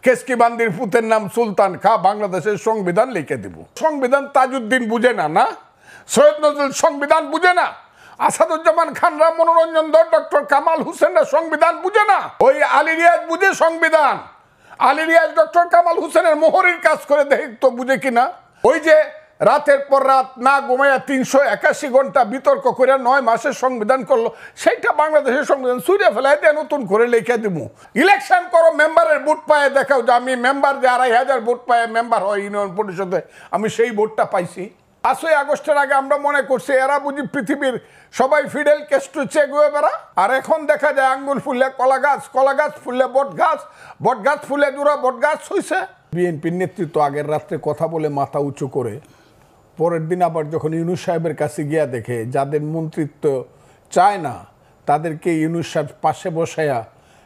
কেসকিবান্দির পুতের নাম সুলতান খা, বাংলাদেশের সংবিধান লিখে দিব। সংবিধান তাজউদ্দিন বুঝে না, না সৈয়দ নজরুল সংবিধান বুঝে না, আসাদুজ্জামান খানরা, মনোরঞ্জন ধর, ডক্টর কামাল হোসেনরা সংবিধান বুঝে না। ওই আলী রিয়াজ বুঝে সংবিধান। আলী রিয়াজ ডক্টর কামাল হোসেনের মোহরির কাজ করে দেখতো বুঝে কিনা। ওই যে রাতের পর রাত না ঘুমাইয়া 381 ঘন্টা বিতর্ক করে 9 মাসের সংবিধান করলো, সেইটা বাংলাদেশের সংবিধান সুরিয়া ফেলাই দিয়ে নতুন করে লিখে দিব। ইলেকশন করো, মেম্বারের ভোট পায়ে দেখাও যে আমি মেম্বার যে 2500 ভোট পায়ে মেম্বার হয় ইউনিয়ন পরিষদে, আমি সেই ভোটটা পাইছি। 5ই আগস্টের আগে আমরা মনে করছি এরা বুঝি পৃথিবীর সবাই ফিডেল কেস্ট্রো চে গুয়েবেরা। আর এখন দেখা যায় আঙ্গুল ফুললে কলা গাছ, কলা গাছ ফুললে বট গাছ, বট গাছ ফুলে দুরা বট গাছ হইছে। বিএনপির নেতৃত্ব আগের রাত্রে কথা বলে মাথা উঁচু করে পরের দিন আবার যখন ইউনূস সাহেবের কাছে গিয়া দেখে যাদের মন্ত্রিত্ব চায় না তাদেরকে ইউনূস সাহেব পাশে বসায়া,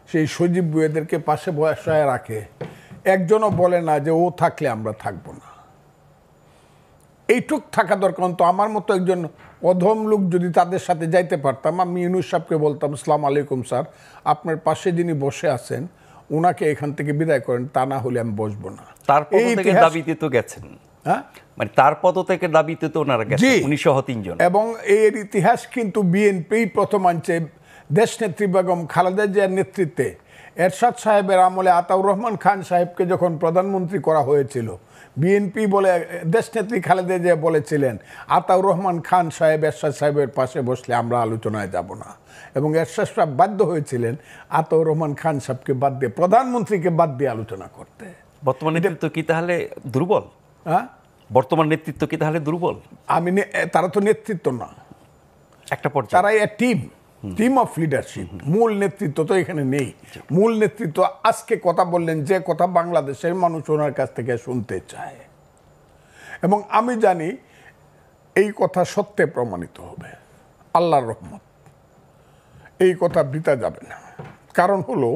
সেই সজীব বুয়েদেরকে পাশে বসায় রাখে, একজনও বলে না যে ও থাকলে আমরা থাকবো না। এইটুক থাকা দরকার। তো আমার মতো একজন অধম লোক যদি তাদের সাথে যাইতে পারতাম, আমি ইউনূস সাহেবকে বলতাম, আসসালামু আলাইকুম স্যার, আপনার পাশে যিনি বসে আছেন ওনাকে এখান থেকে বিদায় করেন, তা না হলে আমি বসবো না। তার পদ থেকে দাবিতে তো গেছেন, হ্যাঁ, মানে তার পদ থেকে দাবিতে তো ওনারা গেছেন 1903 জন। এবং এর ইতিহাস কিন্তু বিএনপি প্রথম আনছে। দেশনেত্রী বেগম খালেদা জিয়ার নেতৃত্বে এরশাদ সাহেবের আমলে আতাউর রহমান খান সাহেবকে যখন প্রধানমন্ত্রী করা হয়েছিল, বিএনপি বলে দেশনেত্রী খালেদা জিয়া বলেছিলেন আতাউর রহমান খান সাহেব এরশাদ সাহেবের পাশে বসলে আমরা আলোচনায় যাব না। এবং এরশাদ সাহেব বাধ্য হয়েছিলেন আতাউর রহমান খান সাহেবকে বাদ দিয়ে, প্রধানমন্ত্রীকে বাদ দিয়ে আলোচনা করতে। বর্তমান নেতৃত্ব কি তাহলে দুর্বল? হ্যাঁ, বর্তমান নেতৃত্ব কি তাহলে দুর্বল? তারা তো নেতৃত্ব না, একটা পর্যায়ে তারা টিম অফ লিডারশিপ। মূল নেতৃত্ব তো এখানে নেই। মূল নেতৃত্ব আজকে কথা বললেন যে কথা বাংলাদেশের মানুষ ওনার কাছ থেকে শুনতে চায়, এবং আমি জানি এই কথা সত্যে প্রমাণিত হবে, আল্লাহর রহমত। এই কথা বৃথা যাবে না। কারণ হলো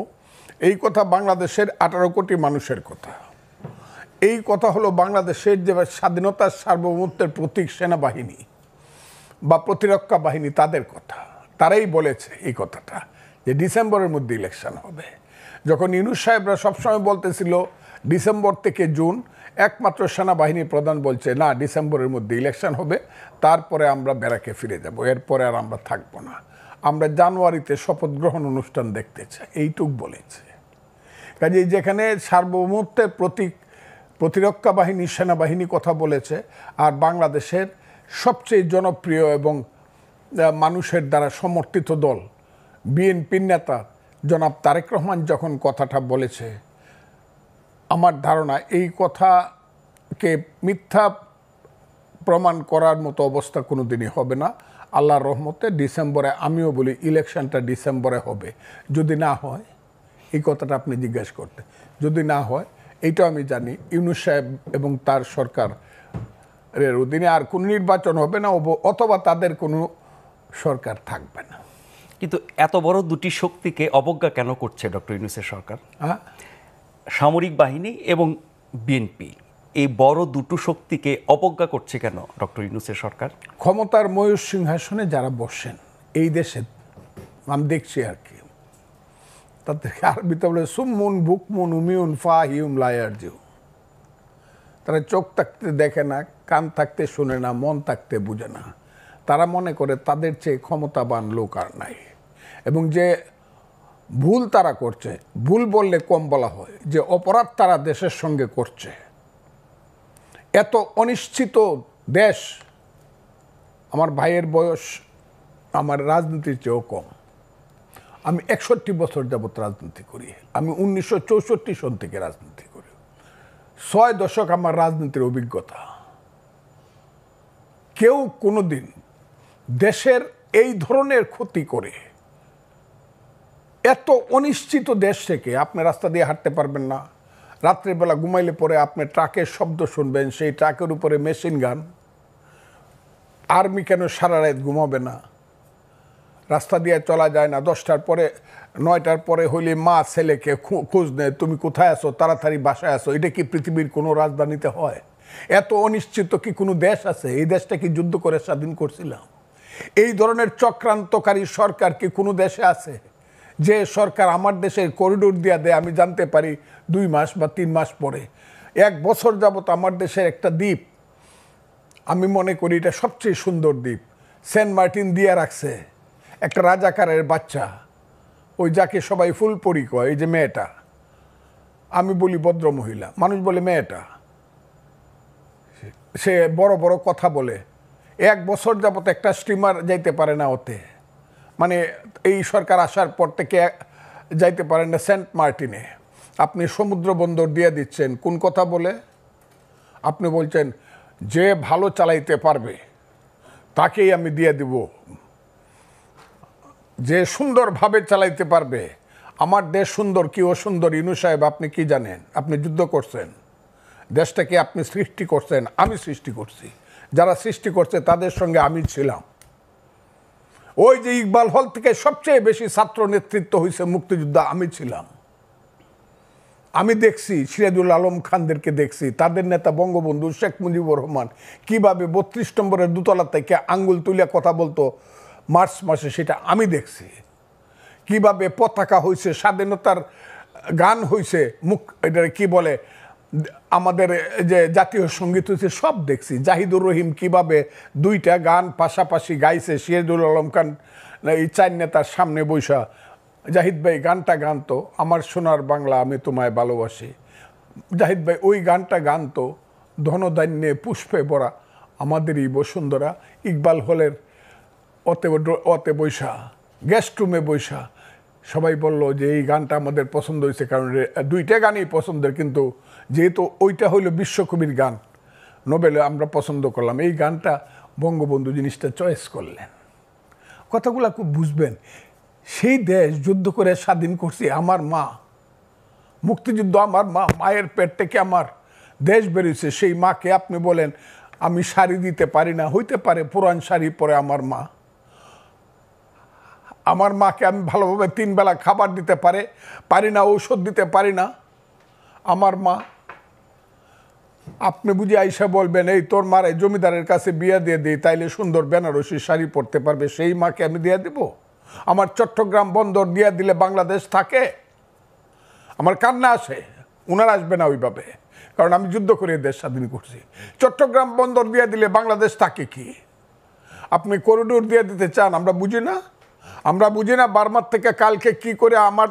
এই কথা বাংলাদেশের 18 কোটি মানুষের কথা। এই কথা হলো বাংলাদেশের যে স্বাধীনতার সার্বভৌমত্বের প্রতীক সেনাবাহিনী বা প্রতিরক্ষা বাহিনী, তাদের কথা। তারাই বলেছে এই কথাটা যে ডিসেম্বরের মধ্যে ইলেকশন হবে। যখন ইউনূস সাহেবরা সবসময় বলতেছিল ডিসেম্বর থেকে জুন, একমাত্র সেনাবাহিনীর প্রধান বলছে না, ডিসেম্বরের মধ্যে ইলেকশন হবে, তারপরে আমরা ব্যারাকে ফিরে যাব, এরপরে আর আমরা থাকবো না, আমরা জানুয়ারিতে শপথ গ্রহণ অনুষ্ঠান দেখতে চাই, এইটুক বলেছে। কাজেই যেখানে সার্বভৌমত্বের প্রতীক প্রতিরক্ষা বাহিনী, সেনাবাহিনী কথা বলেছে, আর বাংলাদেশের সবচেয়ে জনপ্রিয় এবং মানুষের দ্বারা সমর্থিত দল বিএনপির নেতা জনাব তারেক রহমান যখন কথাটা বলেছে, আমার ধারণা এই কথাকে মিথ্যা প্রমাণ করার মতো অবস্থা কোনো দিনই হবে না। আল্লাহর রহমতে ডিসেম্বরে, আমিও বলি ইলেকশনটা ডিসেম্বরে হবে। যদি না হয়, এই কথাটা আপনি জিজ্ঞাসা করতে, যদি না হয়, এইটা আমি জানি ইউনূস সাহেব এবং তার সরকারের অধীনে আর কোনো নির্বাচন হবে না, অথবা তাদের কোনো সরকার থাকবে না। কিন্তু এত বড় দুটি শক্তিকে অবজ্ঞা কেন করছে ডক্টর ইউনূসের সরকার? হ্যাঁ, সামরিক বাহিনী এবং বিএনপি, এই বড় দুটো শক্তিকে অবজ্ঞা করছে কেন ডক্টর ইউনূসের সরকার? ক্ষমতার ময়ূর সিংহাসনে যারা বসেন এই দেশে, আমি দেখছি আর কি, তাদেরকে আরবিতে বলে সুমুন বুকমুন উমিউন ফাহিউম লায়ারজিউ। তারা চোখ থাকতে দেখে না, কান থাকতে শুনে না, মন থাকতে বুঝে না। তারা মনে করে তাদের চেয়ে ক্ষমতাবান লোক আর নাই, এবং যে ভুল তারা করছে, ভুল বললে কম বলা হয়, যে অপরাধ তারা দেশের সঙ্গে করছে। এত অনিশ্চিত দেশ, আমার ভাইয়ের বয়স আমার রাজনীতির চেয়েও কম। আমি 61 বছর যাবৎ রাজনীতি করি। আমি 1964 সন থেকে রাজনীতি করি। 6 দশক আমার রাজনীতির অভিজ্ঞতা। কেউ কোনোদিন দেশের এই ধরনের ক্ষতি করে, এত অনিশ্চিত দেশ থেকে আপনি রাস্তা দিয়ে হাঁটতে পারবেন না, রাত্রেবেলা ঘুমাইলে পরে আপনি ট্রাকের শব্দ শুনবেন, সেই ট্রাকের উপরে মেশিন গান, আর্মি কেন সারা রাত ঘুমাবে না, রাস্তা দিয়ে চলা যায় না, 10টার পরে 9টার পরে হইলে মা ছেলেকে খোঁজ নেয়, তুমি কোথায় আছো, তাড়াতাড়ি বাসায় আসো। এটা কি পৃথিবীর কোনো রাজধানীতে হয়? এত অনিশ্চিত কি কোনো দেশ আছে? এই দেশটা কি যুদ্ধ করে স্বাধীন করছিলাম? এই ধরনের চক্রান্তকারী সরকার কি কোনো দেশে আছে যে সরকার আমার দেশের করিডোর দিয়া দেয় আমি জানতে পারি 2 মাস বা 3 মাস পরে। 1 বছর যাবত আমার দেশের একটা দ্বীপ, আমি মনে করি এটা সবচেয়ে সুন্দর দ্বীপ, সেন্ট মার্টিন দিয়ে রাখছে একটা রাজাকারের বাচ্চা, ওই যাকে সবাই ফুলপরি কয়, এই যে মেয়েটা, আমি বলি ভদ্র মহিলা, মানুষ বলে মেয়েটা, সে বড় বড় কথা বলে। 1 বছর যাবত একটা স্টিমার যাইতে পারে না ওতে, মানে এই সরকার আসার পর থেকে যাইতে পারেন না সেন্ট মার্টিনে। আপনি সমুদ্র বন্দর দিয়ে দিচ্ছেন কোন কথা বলে? আপনি বলছেন যে ভালো চালাইতে পারবে তাকেই আমি দিয়ে দিব, যে সুন্দরভাবে চালাইতে পারবে। আমার দেশ সুন্দর কি অসুন্দর ইউনূস সাহেব আপনি কি জানেন? আপনি যুদ্ধ করছেন, দেশটাকে আপনি সৃষ্টি করছেন, আমি সৃষ্টি করছি, যারা সৃষ্টি করছে তাদের সঙ্গে আমি ছিলাম। ওই যে ইকবাল হল থেকে সবচেয়ে বেশি ছাত্র নেতৃত্ব হয়েছে মুক্তিযোদ্ধা, আমি ছিলাম। আমি দেখছি সিরাজুল আলম খানদেরকে দেখছি, তাদের নেতা বঙ্গবন্ধু শেখ মুজিবুর রহমান কিভাবে 32 নম্বরের দোতলা থেকে আঙ্গুল তুলিয়া কথা বলতো মার্চ মাসে, সেটা আমি দেখছি। কিভাবে পতাকা হয়েছে, স্বাধীনতার গান হয়েছে, এটা কি বলে আমাদের যে জাতীয় সঙ্গীত হয়েছে, সব দেখছি। জাহিদুর রহিম কিভাবে 2টা গান পাশাপাশি গাইছে, সিরাজুল আলম খান এই 4 নেতার সামনে বৈশা জাহিদ ভাই গানটা গানতো, আমার সোনার বাংলা আমি তোমায় ভালোবাসি। জাহিদ ভাই ওই গানটা গানতো, ধনধান্যে পুষ্পে ভরা আমাদেরই বসুন্ধরা। ইকবাল হলের অতে বৈশা, গেস্ট রুমে বৈশা সবাই বলল যে এই গানটা আমাদের পছন্দ হয়েছে, কারণ 2টা গানই পছন্দের, কিন্তু যেহেতু ওইটা হইলো বিশ্বকবির গান, নোবেলে আমরা পছন্দ করলাম, এই গানটা বঙ্গবন্ধু জিনিসটা চয়েস করলেন। কথাগুলো খুব বুঝবেন। সেই দেশ যুদ্ধ করে স্বাধীন করছি আমার মা, মুক্তিযুদ্ধ আমার মা, মায়ের পেট থেকে আমার দেশ বেরিয়েছে। সেই মাকে আপনি বলেন আমি শাড়ি দিতে পারি না, হইতে পারে পুরান শাড়ি পরে আমার মা, আমার মাকে আমি ভালোভাবে 3 বেলা খাবার দিতে পারি না, ঔষধ দিতে পারি না আমার মা। আপনি বুঝি আইসা বলবেন এই তোর মারে জমিদারের কাছে বিয়ে দিয়ে দিই, তাইলে সুন্দর বেনারসি শাড়ি পরতে পারবে, সেই মাকে আমি দিয়ে দিব? আমার চট্টগ্রাম বন্দর দিয়ে দিলে বাংলাদেশ থাকে? আমার কান্না আসে, উনার আসবে না ওইভাবে, কারণ আমি যুদ্ধ করে দেশ স্বাধীন করছি। চট্টগ্রাম বন্দর দিয়ে দিলে বাংলাদেশ থাকে কি? আপনি করিডোর দিয়ে দিতে চান, আমরা বুঝি না? আমরা বুঝি না বার্মার থেকে কালকে কি করে আমার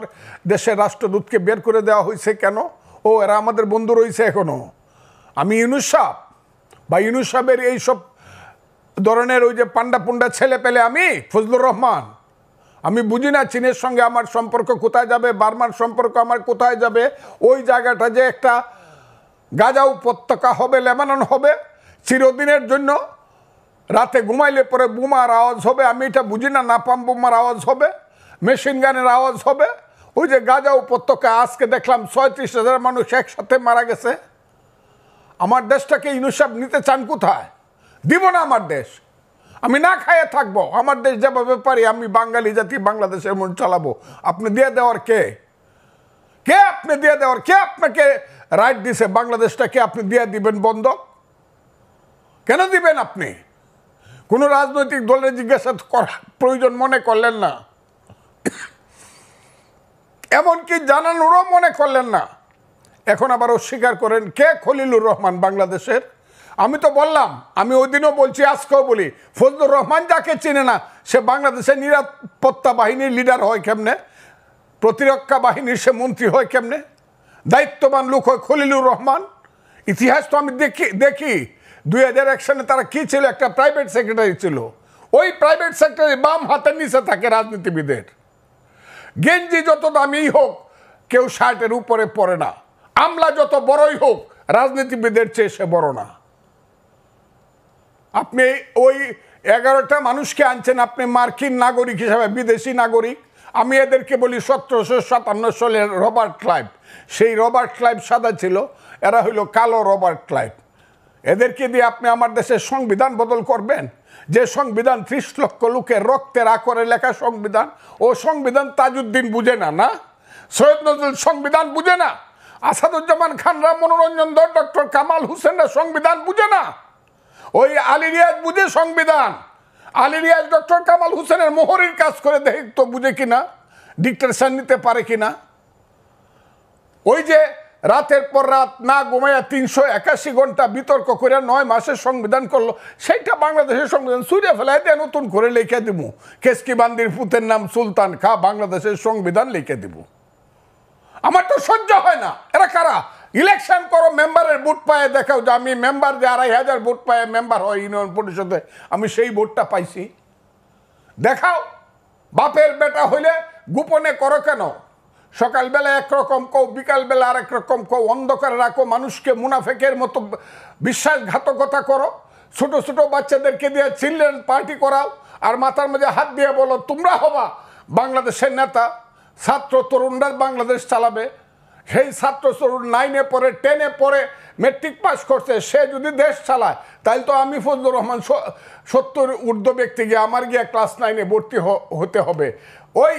দেশের রাষ্ট্রদূতকে বের করে দেওয়া হয়েছে কেন? ও এরা আমাদের বন্ধু রয়েছে এখনো। আমি ইউনূস সাহেব বা ইউনূস সাহেবের এইসব ধরনের ওই যে পান্ডা পুন্ডা ছেলে পেলে, আমি ফজলুর রহমান, আমি বুঝি না চীনের সঙ্গে আমার সম্পর্ক কোথায় যাবে, বার্মার সম্পর্ক আমার কোথায় যাবে। ওই জায়গাটা যে একটা গাজা উপত্যকা হবে, লেবানন হবে চিরদিনের জন্য, রাতে ঘুমাইলে পরে বোমার আওয়াজ হবে, আমি এটা বুঝি না, নাপাম বোমার আওয়াজ হবে, মেশিন গানের আওয়াজ হবে। ওই যে গাজা উপত্যকা আজকে দেখলাম 36,000 মানুষ একসাথে মারা গেছে। আমার দেশটাকে ইউনূস সাহেব নিতে চান কোথায়? দিব না আমার দেশ, আমি না খাইয়ে থাকবো। আমার দেশ যেভাবে পারি আমি বাঙালি জাতি বাংলাদেশের মন চালাবো। আপনি দিয়ে দেওয়ার কে? কে আপনি দিয়ে দেওয়ার? কে আপনাকে রাইট দিছে বাংলাদেশটাকে আপনি দিয়ে দিবেন বন্ধক? কেন দিবেন আপনি? কোনো রাজনৈতিক দলের জিজ্ঞাসা করার প্রয়োজন মনে করলেন না, এমনকি জানানোরও মনে করলেন না। এখন আবার অস্বীকার করেন। কে খলিলুর রহমান বাংলাদেশের? আমি তো বললাম, আমি ওই দিনও বলছি, আজকেও বলি, ফজলুর রহমান যাকে চিনে না সে বাংলাদেশের নিরাপত্তা বাহিনীর লিডার হয় কেমনে? প্রতিরক্ষা বাহিনীর সে মন্ত্রী হয় কেমনে? দায়িত্ববান লোক হয় খলিলুর রহমান। ইতিহাস তো আমি দেখি 2001 সালে তারা কি ছিল, একটা প্রাইভেট সেক্রেটারি ছিল। ওই প্রাইভেট সেক্রেটারি বাম হাতের নিচে থাকে রাজনীতিবিদের। গেঞ্জি যত দামি হোক কেউ শার্টের উপরে পরে না, আমলা যত বড়ই হোক রাজনীতিবিদের চেয়ে সে বড় না। আপনি ওই 11টা মানুষকে আনছেন আপনি মার্কিন নাগরিক হিসাবে, বিদেশি নাগরিক। আমি এদেরকে বলি 1757 সালের রবার্ট ক্লাইভ। সেই রবার্ট ক্লাইভ সাদা ছিল, এরা হইল কালো রবার্ট ক্লাইভ। এদেরকে দিয়ে আপনি আমার দেশের সংবিধান বদল করবেন? যে সংবিধান 30 লক্ষ লোকের রক্তের আকরে লেখা সংবিধান, ও সংবিধান তাজউদ্দিন বুঝে না, না সৈয়দ নজরুল সংবিধান বুঝে না, আসাদুজ্জামান খানরা, মনোরঞ্জন ধর, ডক্টর কামাল হোসেনরা সংবিধান বুঝে না। ওই আলী রিয়াজ বুঝে সংবিধান। আলী রিয়াজ ডক্টর কামাল হোসেনের মোহরের কাজ করে দেখতো বুঝে কিনা। ডিক্টেশন নিতে পারে কিনা? ওই যে রাতের পর রাত না ঘুমাইয়া 381 ঘন্টা বিতর্ক করে 9 মাসের সংবিধান করলো, সেইটা বাংলাদেশের সংবিধান ছুঁড়ে ফেলায় দিয়ে নতুন করে লিখে দিব, কেসকিবান্দির পুতের নাম সুলতান খা, বাংলাদেশের সংবিধান লিখে দিব। আমার তো সহ্য হয় না। এরা কারা? ইলেকশন করো, মেম্বারের ভোট পায়ে দেখাও যে আমি মেম্বার, যে 2500 ভোট পায়ে মেম্বার হয় ইউনিয়ন পরিষদে, আমি সেই ভোটটা পাইছি, দেখাও। বাপের বেটা হইলে গোপনে করো কেন? সকালবেলা একরকম কও, বিকালবেলা আরেক রকম কও, অন্ধকারে রাখো, মানুষকে মুনাফেকের মতো বিশ্বাসঘাতকতা করো, ছোট ছোট বাচ্চাদেরকে দিয়ে চিলড্রেন পার্টি করাও, আর মাথার মধ্যে হাত দিয়ে বলো তোমরা হবা বাংলাদেশের নেতা, ছাত্র তরুণরা বাংলাদেশ চালাবে। সেই ছাত্র তরুণ 9-এ পড়ে, 10-এ পড়ে, মেট্রিক পাস করছে, সে যদি দেশ চালায় তাহলে তো আমি ফজলুর রহমান 70 ঊর্ধ্ব ব্যক্তি গিয়ে আমার গিয়ে ক্লাস 9-এ ভর্তি হতে হবে, ওই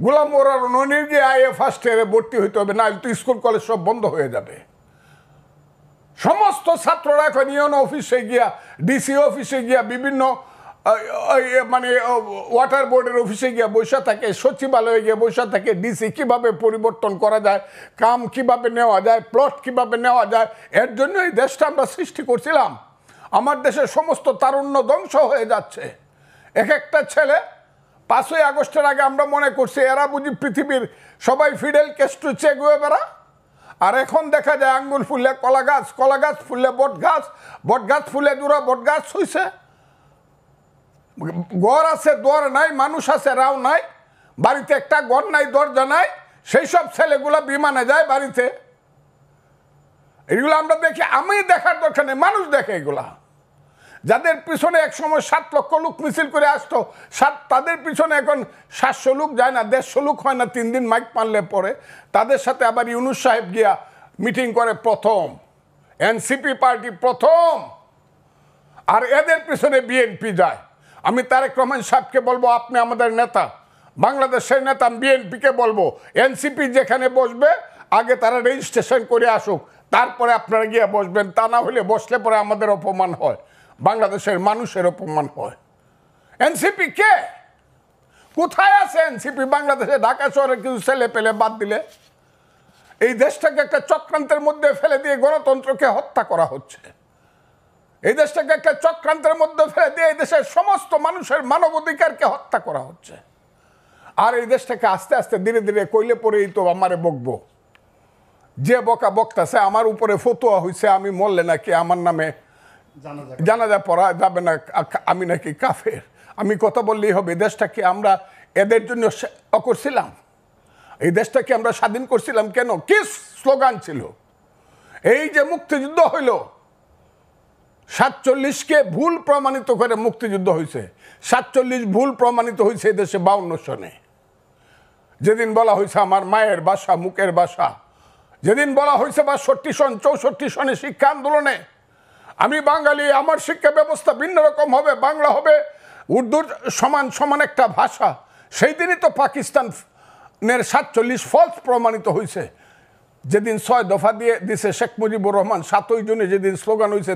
গোলাম মোরার ননির গিয়ে আইএ ফার্স্ট ইয়ারে ভর্তি হইতে হবে, না তো স্কুল কলেজ সব বন্ধ হয়ে যাবে। সমস্ত ছাত্ররা এখন ইউএন অফিসে গিয়া, ডিসি অফিসে গিয়া, বিভিন্ন মানে ওয়াটার বোর্ডের অফিসে গিয়ে বসে থাকে, সচিবালয়ে গিয়ে বসে থাকে, ডিসি কিভাবে পরিবর্তন করা যায়, কাম কিভাবে নেওয়া যায়, প্লট কিভাবে নেওয়া যায়। এর জন্য এই দেশটা আমরা সৃষ্টি করছিলাম। আমার দেশের সমস্ত তারুণ্য ধ্বংস হয়ে যাচ্ছে। এক একটা ছেলে 5ই আগস্টের আগে আমরা মনে করছি এরা বুঝি পৃথিবীর সবাই ফিডেল ক্যাস্ট্রো চে গুয়েভারা, আর এখন দেখা যায় আঙ্গুল ফুললে কলা গাছ, কলা গাছ ফুললে বট গাছ, বট গাছ ফুলে দুরা বট গাছ হইছে। ঘর আছে দর নাই, মানুষ আছে রাও নাই, বাড়িতে একটা ঘর নাই, দরজা নাই, সেই সব ছেলেগুলা বিমানে যায় বাড়িতে। এগুলো আমরা দেখি, আমি দেখার দরকার নেই, মানুষ দেখে এগুলা। যাদের পিছনে এক সময় 7 লক্ষ লোক মিছিল করে আসতো, তাদের পিছনে এখন 700 লোক যায় না, 150 লোক হয় না 3 দিন মাইক মারলে পরে। তাদের সাথে আবার ইউনূস সাহেব গিয়া মিটিং করে প্রথম, এনসিপি পার্টি প্রথম, আর এদের পিছনে বিএনপি যায়। আমি তারেক রহমান সাহেবকে বলবো আপনি আমাদের নেতা, বাংলাদেশের নেতা, বিএনপিকে বলবো এনসিপি যেখানে বসবে আগে তারা রেজিস্ট্রেশন করে আসুক, তারপরে আপনারা গিয়ে বসবেন। তা না হলে বসলে পরে আমাদের অপমান হয়, বাংলাদেশের মানুষের অপমান হয়। এনসিপি কে? কোথায় আছে এনসিপি? বাংলাদেশে ঢাকা শহরে কিছু ছেলে পেলে বাদ দিলে এই দেশটাকে একটা চক্রান্তের মধ্যে ফেলে দিয়ে গণতন্ত্রকে হত্যা করা হচ্ছে। এই দেশটাকে একটা চক্রান্তের মধ্যে ফেলে দিয়ে এই দেশের সমস্ত মানুষের মানবাধিকারকে হত্যা করা হচ্ছে। আর এই দেশটাকে আস্তে আস্তে ধীরে ধীরে কইলে পরেই তো আমারে বকবো, যে বকা বক্তাছে আমার উপরে ফতোয়া হয়েছে আমি মরলে নাকি আমার নামে জানাজা পড়া যাবে না, আমি নাকি কাফের। আমি কথা বললেই হবে। দেশটাকে আমরা এদের জন্য করছিলাম, এই দেশটাকে আমরা স্বাধীন করছিলাম কেন? কি স্লোগান ছিল? এই যে মুক্তিযুদ্ধ হইল, 47কে ভুল প্রমাণিত করে মুক্তিযুদ্ধ হয়েছে। 47 ভুল প্রমাণিত হয়েছে এই দেশে 52 সনে। যেদিন বলা হয়েছে আমার মায়ের বাসা, মুখের বাসা, যেদিন বলা হয়েছে 62 সন, 64 সনে শিক্ষা আন্দোলনে আমি বাঙালি, আমার শিক্ষা ব্যবস্থা ভিন্ন রকম হবে, বাংলা হবে উর্দুর সমান সমান একটা ভাষা, সেই দিনই তো পাকিস্তানের 47 ফলস প্রমাণিত হয়েছে। যেদিন 6 দফা দিয়ে দিছে শেখ মুজিবুর রহমান, 7ই জুনে যেদিন স্লোগান হয়েছে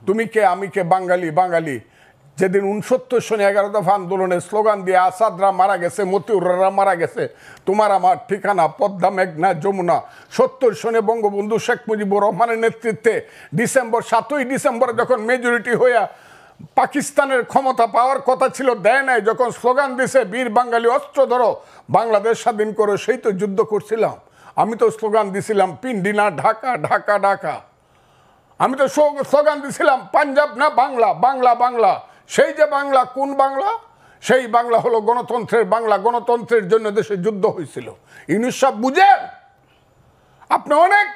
তুমি কে আমি কে বাঙালি বাঙালি, যেদিন 69 সনে 11 দফা আন্দোলনের স্লোগান দিয়ে আসাদরা মারা গেছে, মতিউররা মারা গেছে, তোমার আমার ঠিকানা পদ্মা মেঘনা যমুনা, 70 সনে বঙ্গবন্ধু শেখ মুজিবুর রহমানের নেতৃত্বে 7ই ডিসেম্বর যখন মেজরিটি হইয়া পাকিস্তানের ক্ষমতা পাওয়ার কথা ছিল, দেয় নাই, যখন স্লোগান দিছে বীর বাঙালি অস্ত্র ধরো বাংলাদেশ স্বাধীন করো, সেই তো যুদ্ধ করছিলাম। আমি তো স্লোগান দিছিলাম পিন্ডি না ঢাকা, ঢাকা ঢাকা। আমি তো স্লোগান দিছিলাম পাঞ্জাব না বাংলা, বাংলা বাংলা। সেই যে বাংলা, কোন বাংলা? সেই বাংলা হলো গণতন্ত্রের বাংলা। গণতন্ত্রের জন্য দেশে যুদ্ধ হয়েছিল। ইউনূস সাহেব বুঝেন, আপনি অনেক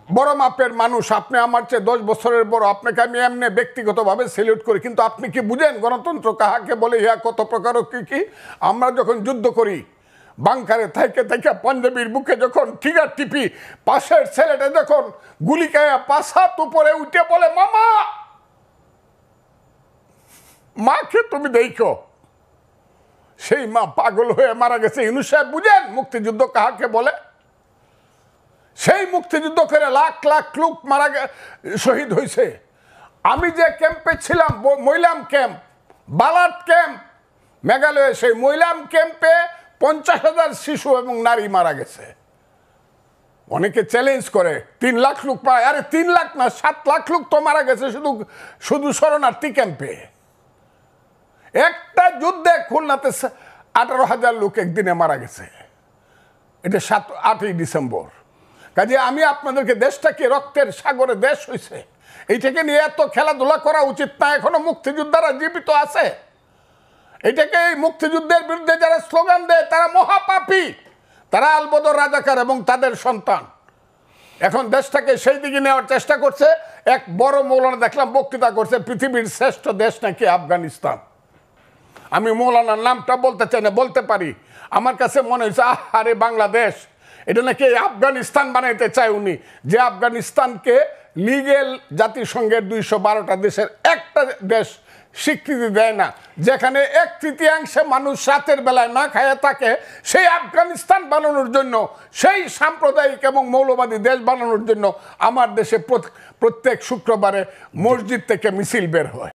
বড় মাপের মানুষ, আপনি আমার চেয়ে 10 বছরের বড়, আপনাকে আমি এমনি ব্যক্তিগতভাবে সেলিউট করি, কিন্তু আপনি কি বুঝেন গণতন্ত্র কাহাকে বলে, ইহা কত প্রকার কি কি? আমরা যখন যুদ্ধ করি বাংকারে থাইকে থাইকে পাঞ্জাবির বুকে যখন ঠিকার টিপি, পাশের ছেলেটা যখন গুলি খায়া 5 হাত উপরে উঠে বলে মামা, মাকে তুমি দেখো, সেই মা পাগল হয়ে মারা গেছে। ইউনূস সাহেব বুঝেন মুক্তিযুদ্ধ কাহাকে বলে? সেই মুক্তিযুদ্ধ করে লাখ লাখ লোক শহীদ হয়েছে। আমি যে ক্যাম্পে ছিলাম, মইলাম ক্যাম্প, বালাট ক্যাম্প, মেঘালয়ে, সেই মইলাম ক্যাম্পে 50,000 শিশু এবং নারী মারা গেছে। অনেকে চ্যালেঞ্জ করে 3 লাখ লোক পায়, আরে 3 লাখ না 7 লাখ লোক তো মারা গেছে শুধু শরণার্থী ক্যাম্পে। একটা যুদ্ধে খুলনাতে 18,000 লোক একদিনে মারা গেছে, এটা 8ই ডিসেম্বর। কাজে আমি আপনাদেরকে, দেশটাকে রক্তের সাগরে দেশ হয়েছে, এইটাকে নিয়ে এত খেলাধুলা করা উচিত না। এখনো মুক্তিযোদ্ধারা জীবিত আছে। এটাকে, এই মুক্তিযুদ্ধের বিরুদ্ধে যারা স্লোগান দেয় তারা মহাপাপী, তারা আলবদর রাজাকার এবং তাদের সন্তান। এখন দেশটাকে সেই দিকে নেওয়ার চেষ্টা করছে। এক বড় মৌলানা দেখলাম বক্তৃতা করছে, পৃথিবীর শ্রেষ্ঠ দেশ নাকি আফগানিস্তান। আমি মৌলানার নামটা বলতে চাই না, বলতে পারি। আমার কাছে মনে হয়েছে আরে বাংলাদেশ, এটা নাকি আফগানিস্তান বানাইতে চায় উনি, যে আফগানিস্তানকে লিগেল জাতিসংঘের 212টা দেশের একটা দেশ স্বীকৃতি দেয় না, যেখানে 1/3 মানুষ রাতের বেলায় না খায় থাকে। সেই আফগানিস্তান বানানোর জন্য, সেই সাম্প্রদায়িক এবং মৌলবাদী দেশ বানানোর জন্য আমার দেশে প্রত্যেক শুক্রবারে মসজিদ থেকে মিছিল বের হয়।